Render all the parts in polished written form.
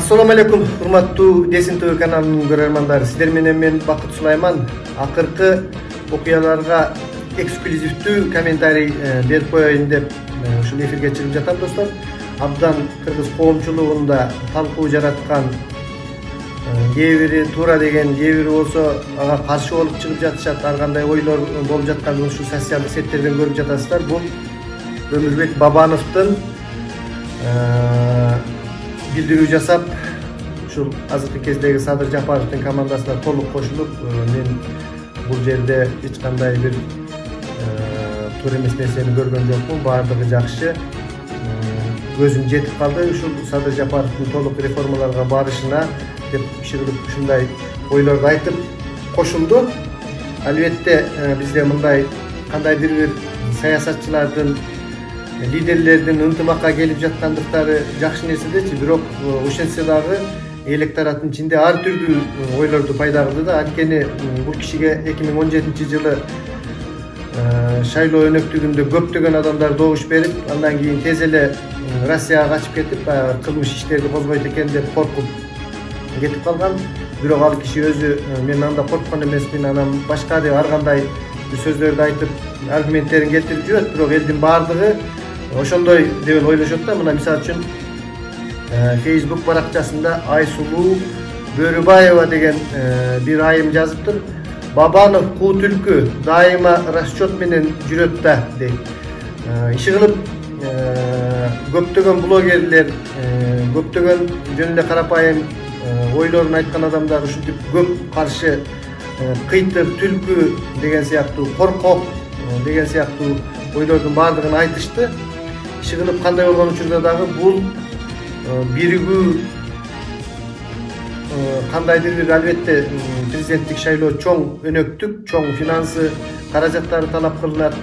Assalamu alaikum, hurmattуу Десин ТВ каналынын көрөрмандары. Сиздер менен мен Бакыт Сулайман. Акыркы окуяларга эксклюзивдүү комментарий берип коеюн деп ушул эфирге чыгып жатам, достор. Абдан кыргыз коомчулугунда талкуу жараткан кээ бири туура деген, кээ бири болсо ага каршы болуп чыгып жатышат, ар кандай ойлор болуп жатканын ушул социалдык сеттерден көрүп жатасыздар. Бул Өмүрбек Бабановдун билдирүү жасап, ушул азыркы кездеги Садыр Жапаровдун командасына толук кошулуп, мен бул жерде эч кандай бир туура эмес нерсени көргөн жокмун. Баардыгы жакшы. Көзүм жетип калды ушул Садыр Жапаровдун толук реформаларга барышына деп ишигилип ушундай ойлорду айтып кошулду. Албетте бизде мындай кандайдыр бир саясатчылардын, лидерлердин ынтымакка келип жаткандыктары жакшы нерседечи, бирок ошентсе дагы электораттын ичинде ар түрдүү ойлорду пайда кылды да. Анткени бул кишиге 2017-жылы шайлоо өнөктүгүндө көптөгөн адамдар добуш берип, андан кийин тез эле Россияга качып кетип, кылмыш иштерди козгойт экен деп коркуп кетип калган. Бирок ал киши өзү мен анда корккон эмесмин, анан башка деп ар кандай сөздөрдү айтып, аргументтерин келтирип жүрөт. Бирок элдин баардыгы ошондой деп ойлошот да. Мына мисалы үчүн Facebook баракчасында Айсулуу Бөрүбаева деген бир айым жазыптыр. Бабанов куу түлкү дайыма расчет менен жүрөт да дейт. Иши көптөгөн блогерлер, көптөгөн жөн эле карапайым ойлорун айткан адамдар ушинтип көп каршы кыйтыр, түлкү деген сыяктуу, коркок деген сыяктуу ойлордун баардыгын айтышты. Иши кылып кандай болгон учурда дагы бул биригүү кандайдыр бир, албетте президенттик шайлоо чоң өнөктүк, чоң финансы каражаттары талап кылынат.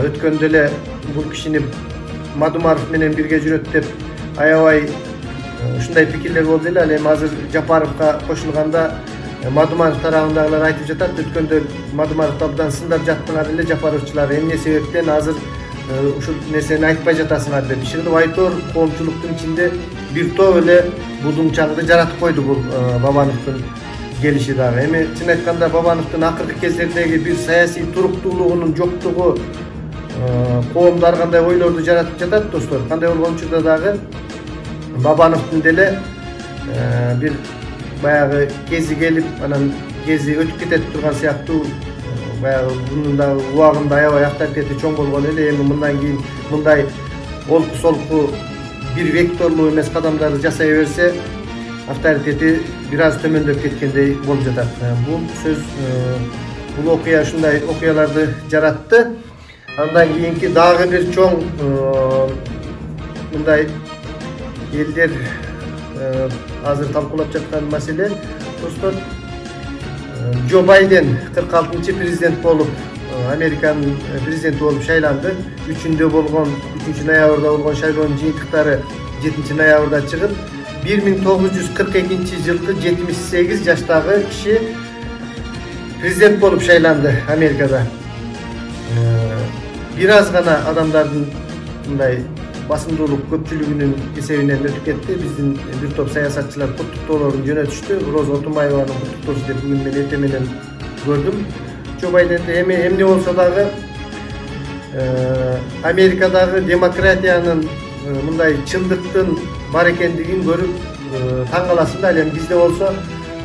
Өткөндө эле бул кишини Мадумаров менен бирге жүрөт деп аябай ушундай пикирлер болду эле. Ал эми азыр Жапаровго кошулганда Мадумаров тарабындагылар айтып жатат, өткөндө Мадумаров абдан сындап жаттыңар эле жапаровчулар, эмне себептен азыр ушул нерсени айтпай жатасыңар деп. Иши кылып айтор коомчулуктун ичинде бир топ эле будуңчаңды жаратып койду бул Бабановдун келиши дагы. Эми чын айтканда Бабановдун акыркы кездердеги бир саясий туруктуулугунун жоктугу коомдо ар кандай ойлорду жаратып жатат, достор. Кандай болгон учурда дагы Бабановдун деле бир баягы кези келип, анан кези өтүп кетет турган сыяктуу, баягы мунун да убагында аябай авторитети чоң болгон эле. Эми мындан кийин мындай олку солку бир векторлуу эмес кадамдарды жасай берсе, авторитети бир аз төмөндөп кеткендей болуп жатат. Бул сөз, бул окуя ушундай окуяларды жаратты. Андан кийинки дагы бир чоң мындай элдер азыр талкуулап жаткан маселе, достор, Джо Байден 46-чы президент болуп, Американын президенти болуп шайланды. 3 ноябрда болгон шайлоонун жыйынтыктары 7 ноябрда чыгып, 1942-жылкы 78 жаштагы киши президент болуп шайланды Америкада. Бир аз гана адамдардын мындай басымдуулук көпчүлүгүнүн эсебинен өтүп кетти. Биздин бир топ саясатчылар куттуктоолорун жөнөтүштү. Роза Отунбаеванын куттуктоосу деп бүгүн мен эртең менен көрдүм. Джо Байденди эмне болсо дагы Америкадагы демократиянын мындай чындыктын бар экендигин көрүп таң каласың да. Ал эми бизде болсо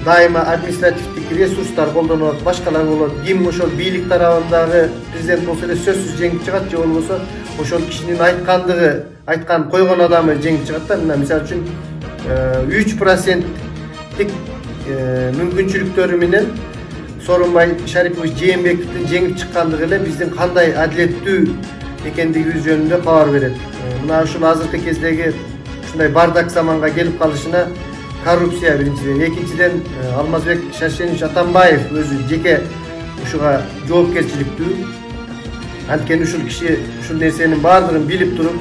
дайыма административдик ресурстар колдонулат, башкалар болот. Ким ошол бийлик тарабындагы президент болсо эле сөзсүз жеңип чыгат, же болбосо ошол кишинин айткан койгон адамы жеңип чыгат да. Мына мисалы үчүн 3%тик мүмкүнчүлүктөрү менен Сооронбай Шарипович Жээнбековдун жеңип чыккандыгы эле биздин кандай адилеттүү экендигибиз жөнүндө кабар берет. Мына ушул азыркы кездеги ушундай бардак заманга келип калышына коррупция биринчиден, экинчиден Алмазбек Шаршенович Атамбаев өзү жеке ушуга жоопкерчиликтүү. Анткени ушул киши ушул нерсенин баардыгын билип туруп,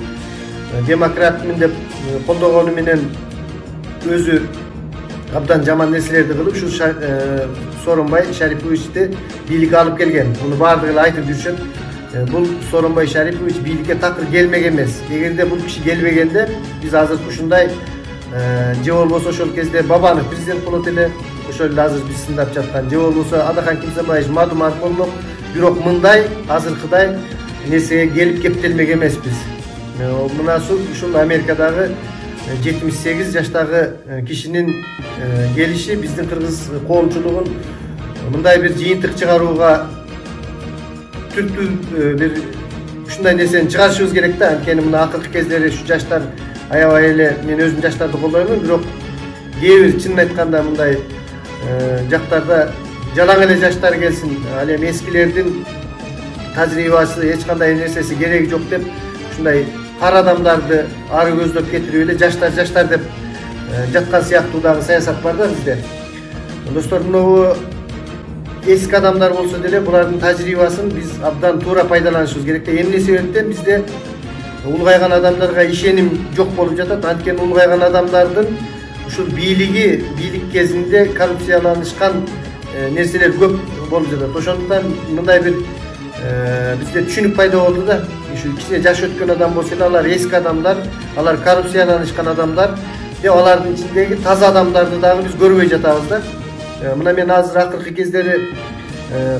демократмын деп колдогону менен өзү абдан жаман нерселерди кылып, ушул Сооронбай Шариповичти бийликке алып келген. Муну баардыгы айтып жүрүшөт. Бул Сооронбай Шарипович бийликке такыр келмек эмес. Эгерде бул киши келбегенде биз азыр ушундай же болбосо ошол кезде Бабанов президент болот эле, ошол эле азыр биз сындап жаткан, же болбосо Адахан Кимсанбаевич мадумат болмок. Бирок мындай азыркыдай нерсеге келип кептелмек эмеспиз. Мына ушул Америкадагы 78 жаштагы кишинин келиши биздин кыргыз коомчулугун мындай бир жыйынтык чыгарууга түрттүү бир ушундай нерсени чыгарышыбыз керек да. Анткени мына акыркы кездери ушу жаштар аябай эле, мен өзүм жаштарды колдоймун, бирок кээ бир чынын айтканда мындай жактарда жалаң эле жаштар келсин, ал эми эскилердин тажрыйбасы, эч кандай нерсеси кереги жок деп ушундай кара адамдарды ары көздөп кетирип эле жаштар деп жаткан сыяктуу дагы саясат бар да бизде. Достор, мынабу эски адамдар болсо деле булардын тажрыйбасын биз абдан туура пайдаланышыбыз керек да. Эмне себептен бизде улгайган адамдарга ишеним жок болуп жатат. Анткени улгайган адамдардын ушул бийлик кезинде коррупцияланышкан нерселер көп болуп жатат. Ошондуктан мындай бир бизде түшүнүк пайда болду да. Ушу кичине жаш өткөн адам болсо эле алар эски адамдар, алар коррупцияланышкан адамдар деп алардын ичиндеги таза адамдарды дагы биз көрбөй жатабыз да. Мына мен азыр акыркы кездери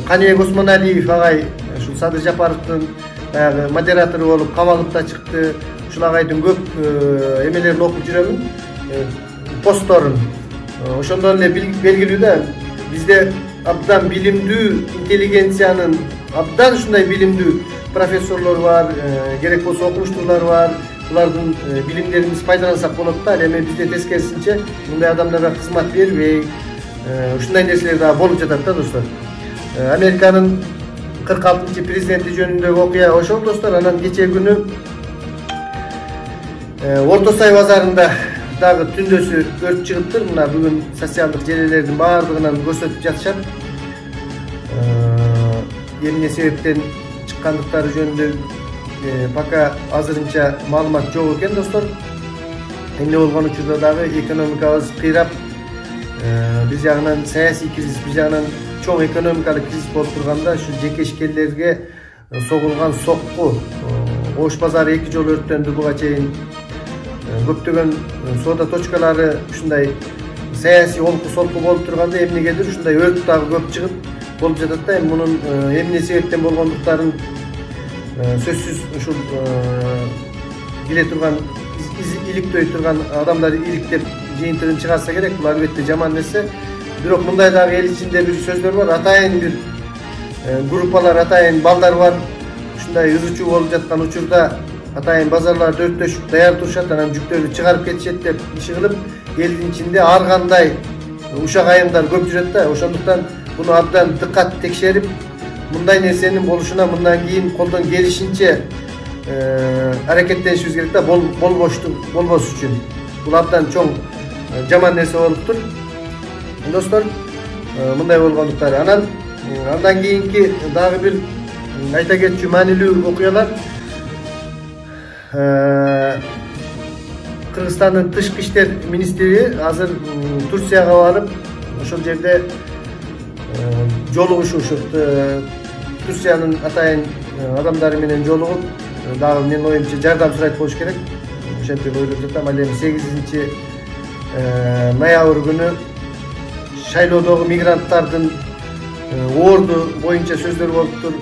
Каныбек Осмоналиев агай ушул Садыр Жапаровдун баягы модератору болуп камалып да чыкты. Ушул агайдын көп эмелерин окуп жүрөмүн, постторун. Ошондон эле белгилүү да, бизде абдан билимдүү интеллигенциянын, абдан ушундай билимдүү профессорлор бар, керек болсо окумуштуулар бар. Булардын билимдерин биз пайдалансак болот да. Эми бизде тескерисинче мындай адамдарга кызмат бербей, ушундай нерселер дагы болуп жатат да достор. Американын 46-чы президенти жөнүндөгү окуя ошол достор. Анан кечээ күнү Орто Сай базарында дагы түндөсү өрт чыгыптыр. Мына бүгүн социалдык желелердин баардыгынан көрсөтүп жатышат. Эмне себептен чыккандыктары жөнүндө пока азырынча маалымат жок экен достор. Эмне болгон учурда дагы экономикабыз кыйрап, биз жагынан саясий кризис, биз жагынан чоң экономикалык кризис болуп турганда ушу жеке ишкерлерге согулган сокку, Ош базары 2 жолу өрттөндү буга чейин. Көптөгөн соода точкалары ушундай саясий олку-солку болуп турганда эмнегедир ушундай өрт дагы көп чыгып болуп жатат да. Мунун эмне себептен болгондуктарын сөзсүз ушул биле турган, иликтөй турган адамдар иликтеп жыйынтыгын чыгарса керек. Бул албетте жаман нерсе. Бирок мындай дагы эл ичинде бир сөздөр бар. Атайын бир группалар, атайын балдар бар. Ушундай ызы-чуу болуп жаткан учурда атайын базарларды өрттөшүп даяр турушат, анан жүктөрдү чыгарып кетишет деп иши кылып, элдин ичинде ар кандай ушак айымдар көп жүрөт да. Ошондуктан буну абдан дыккат текшерип, мындай нерсенин болушуна мындан кийин колдон келишинче аракеттенишибиз керек да, болбош үчүн. Бул абдан чоң жаман нерсе болуптур. Достор, мындай болгондуктары. Андан кийинки дагы бир айта кетчү маанилүү окуялар. Кыргызстандын тышкы иштер министри азыр Турцияга барып, ошол жерде жолугушушуп, Турциянын атайын адамдары менен жолугуп, дагы менин оюмча жардам сурайт болуш керек. Ошентип ойлоп жатам. Ал эми 8 ноябрь күнү шайлоодогу мигранттардын орду боюнча сөздөр болуптур.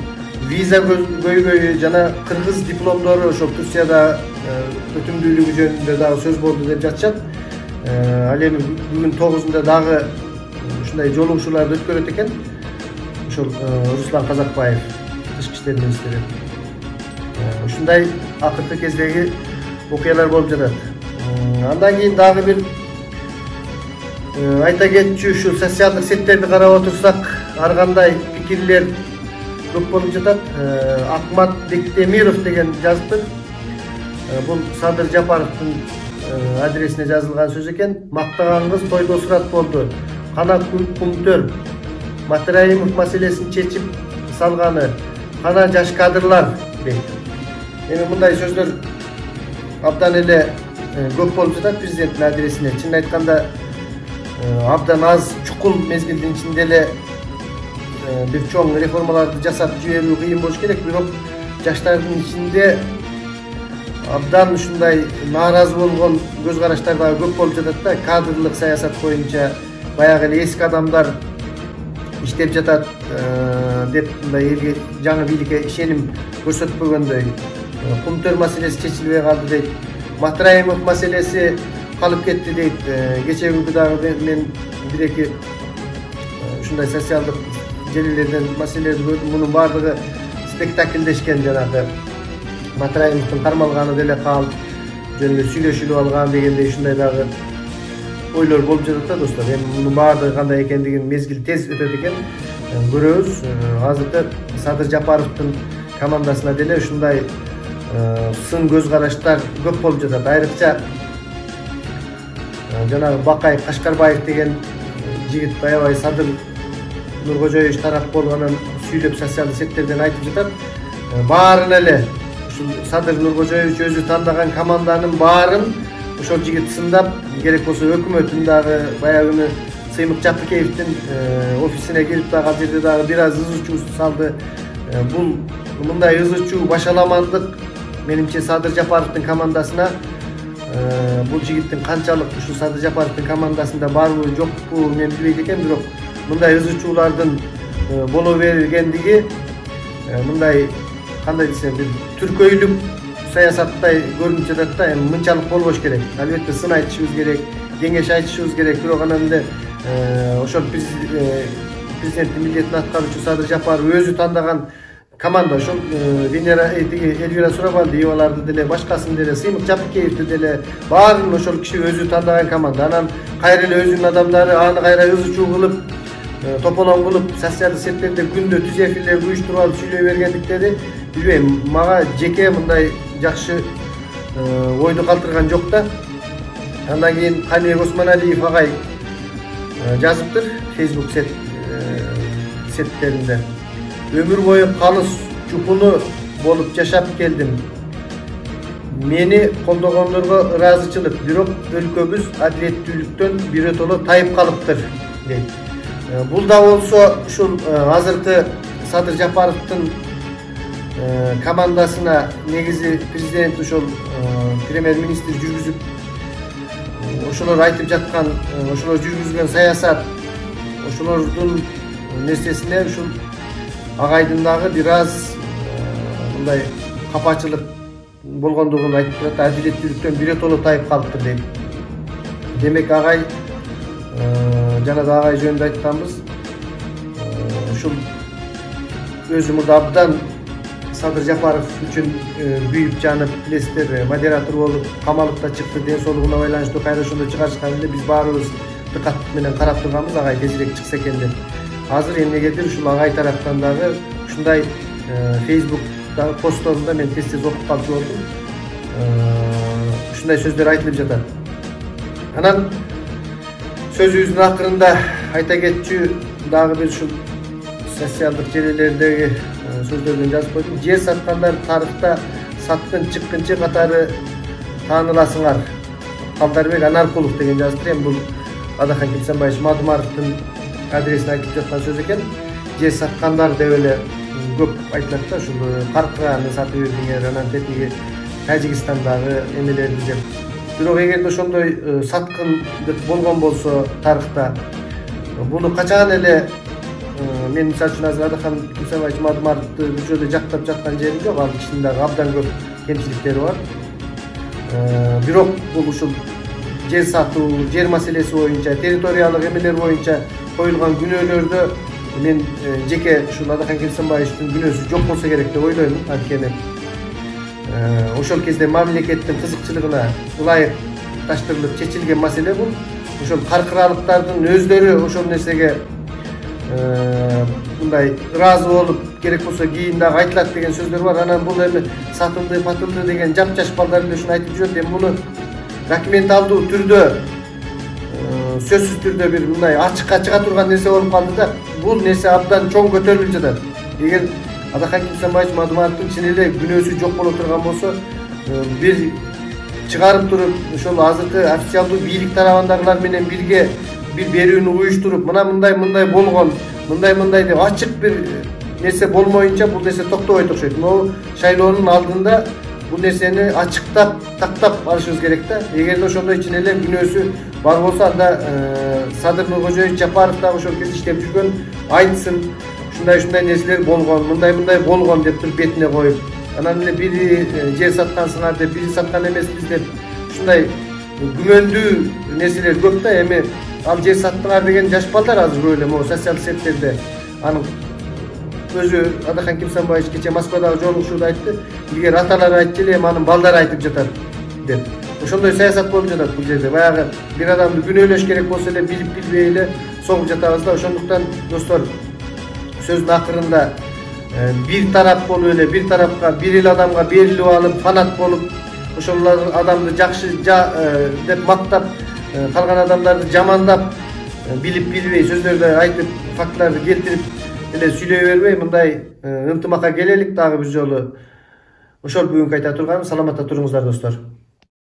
Виза көйгөйү жана кыргыз дипломдору ошол Турцияда өтүмдүүлүгү жөнүндө дагы сөз болду деп жатышат. Ал эми бүгүн 9-да дагы ушундай жолугушууларды өткөрөт экен. Ошол Руслан Казакбаев, тышкы иштер министри. Ушундай акыркы кездеги окуялар болуп жатат. Андан кийин дагы бир айта кетчү, ушул социалдык сеттерди карап отурсак, ар кандай пикирлер көп болуп жатат. Акмат Бектемиров деген жазыптыр. Бул Садыр Жапаровдун адресине жазылган сөз экен. Мактаган кыз тойдо сурат болду. Кана кумтөр Матраимов маселесин чечип салганы, кана жаш кадрлар дейт. Эми мындай сөздөр абдан эле көп болуп жатат президенттин адресине. Чын айтканда абдан аз чукул мезгилдин ичинде эле бир чоң реформаларды жасап жиберүү кыйын болуш керек. Бирок жаштардын ичинде абдан ушундай нааразы болгон көз караштар дагы көп болуп жатат да. Кадрлык саясат боюнча баягы эле эски адамдар иштеп жатат деп мындай элге жаңы бийликке ишеним көрсөтпөгөндөй. Кумтөр маселеси чечилбей калды дейт. Матраимов маселеси калып кетти дейт. Кечеги дагы мен бир-эки ушундай социалдык желилерден маселелерди көрдүм. Мунун баардыгы спектакльдешкен, жанагы Матраимовдун кармалганы деле калып, жөнүндө сүйлөшүлүп алган дегендей ушундай дагы ойлор болуп жатат да достор. Эми мунун баардыгы кандай экендигин мезгил тез өтөт экен, көрөбүз. Азыркы Садыр Жапаровдун командасына деле ушундай сын көз караштар көп болуп жатат. Айрыкча жанагы Бакай Кашкарбаев деген жигит аябай Садыр Нуркожоевич тарап болгонун сүйлөп социалдык сеттерден айтып жатат. Баарын эле ушул Садыр Нуркожоевич өзү тандаган команданын баарын ошол жигит сындап, керек болсо өкмөттүн дагы баягы Сыймык Жапыкеевдин офисине кирип дагы ал жерде дагы бир аз ызы-чуу салды. Бул мындай ызы-чуу башаламандык менимче Садыр Жапаровдун командасына бул жигиттин канчалык ушул Садыр Жапаровдун командасында барбы жокпу мен билбейт экенмин, бирок мындай ызы-чуулардын боло бергендиги мындай кандай десем бир түркөйлүк саясаттай көрүнүп жатат да. Эми мынчалык болбош керек. Албетте сын айтышыбыз керек, кеңеш айтышыбыз керек. Бирок анан эле ошол президенттин милдетин аткаруучу Садыр Жапаров өзү тандаган команда, ошол Эльвира Сурабалдиеваларды деле, башкасын деле, Сыймык Жапыкеевди деле, баарын ошол киши өзү тандаган команда. Анан кайра эле өзүнүн адамдары аны кайра ызы-чуу кылып, тополоң кылып, социалдык сеттерде күндө түз эфирлер уюштуруп алып сүйлөй бергендиктери билбейм, мага жеке мындай жакшы ойду калтырган жок да. Андан кийин Каныбек Осмоналиев агай жазыптыр Facebook сеттеринде. Ömür boyu kalыс чупуну болуп жашап келдим. Мени колдогондорго ыраазычылык, бирок өлкөбүз адилеттүүлүктөн биротоло тайып калыптыр дейт. Бул да болсо ушул азыркы Садыр Жапаровдун командасына негизи президент ошол премьер-министр жүргүзүп ошолор айтып жаткан, ошолор жүргүзгөн саясат, ошолордун нерсесине ушул агайдын дагы бир аз мындай капачылык болгондугун айтып жатат. Адилеттүүлүктөн биротоло тайып калыптыр дейт. Демек агай жана да агай жөнүндө айтканбыз. Ушул өзү мурда абдан Садыр Жапаров үчүн күйүп жанып, билесиздер, модератор болуп камалыкта чыкты, ден соолугуна байланыштуу кайра ошондо чыгарышкан эле биз баарыбыз дыкаттык менен карап турганбыз, агай тезирээк чыкса экен деп. Азыр эмнегедир ушул агай тараптан дагы ушундай Facebook'тагы постторунда мен тез окуп калчу болдум. Ушундай сөздөр айтылып жатат. Анан сөзүбүздүн акырында айта кетчү дагы бир ушул социалдык желилердеги сөздөрдөн жазып койдум. Жер саткандар тарыхта саткын чыккынчы катары тааныласыңар. Калдарбек Анаркулов деген жазыптыр. Эми бул Адахан Кимсанбаевич Мадумаровдун адресин айтып жаткан сөз экен. Жер саткандар деп эле көп айтылат да, ушул Каркыраны сатып бердиңер, анан тетиги Тажикстандагы эмелерди деп. Бирок эгерде ошондой саткындык болгон болсо тарыхта, буну качан эле мен мисалы үчүн азыр Адахан Кимсанбаевич Мадумаровду бул жерде жактап жаткан жерим жок, ал кишинин дагы абдан көп кемчиликтери бар. Бирок бул ушул жер сатуу, жер маселеси боюнча, территориялык эмелер боюнча коюлган күнөөлөрдө мен жеке ушул Адахан Кимсанбаевичтин күнөөсү жок болсо керек деп ойлойм. Анткени ошол кезде мамлекеттин кызыкчылыгына ылайык таштырылып чечилген маселе бул. Ошол каркыралыктардын өздөрү ошол нерсеге мындай ыраазы болуп, керек болсо кийин дагы айтылат деген сөздөр бар. Анан бул эми сатылды, патылды деген жап-жаш балдар эле ушуну айтып жүрөт. Эми муну документалдуу түрдө, сөзсүз түрдө бир мындай ачыкка чыга турган нерсе болуп калды да. Бул нерсе абдан чоң көтөрүлүп жатат. Эгер Адахан Кимсанбаевич Мадумаровдун чын эле күнөөсү жок боло турган болсо, бир чыгарып туруп, ошол азыркы официалдуу бийлик тарабындагылар менен бирге бир берүүнү уюштуруп, мындай болгон, мындай деп ачык бир нерсе болмоюнча бул нерсе токтобойт окшойт. Могу шайлоонун алдында bu nerseni açıktap, taktap alışımız gerek de. Eğer de ошондой için ele günөөsü var bolsa da Sadır Nurkожоевич Жапаров da ошол кезде иштеп жүргөн, айтсын, ушундай нерселер болгон, мындай болгон деп туруп бетине коюп, анан эле бири жер саткансыңар деп, бири саткан эмеспиз деп, ушундай күмөндүү нерселер көп да. Эми ал жер саттыңар деген жаш балдар азыр көп эле могу социалдык сеттерде. Анын өзү Адахан Кимсанбаевич кече Москвадагы жолугушууда айтты, эгер аталар айтчу эле эми анын балдары айтып жатат деп. Ошондой саясат болуп жатат бул жерде. Баягы бир адамды күнөөлөш керек болсо эле билип билбей эле согуп жатабыз да. Ошондуктан достор, сөздүн акырында бир тарап болуп эле, бир тарапка, бир эле адамга берилип алып, фанат болуп, ошол адамды жакшы деп мактап, калган адамдарды жамандап, билип билбей сөздөрдү айтып, фактыларды келтирип эле сүйлөй бербей, мындай ынтымакка келелик дагы бир жолу. Ошол бүгүнкү айта турганым. Саламатта туруңуздар достор.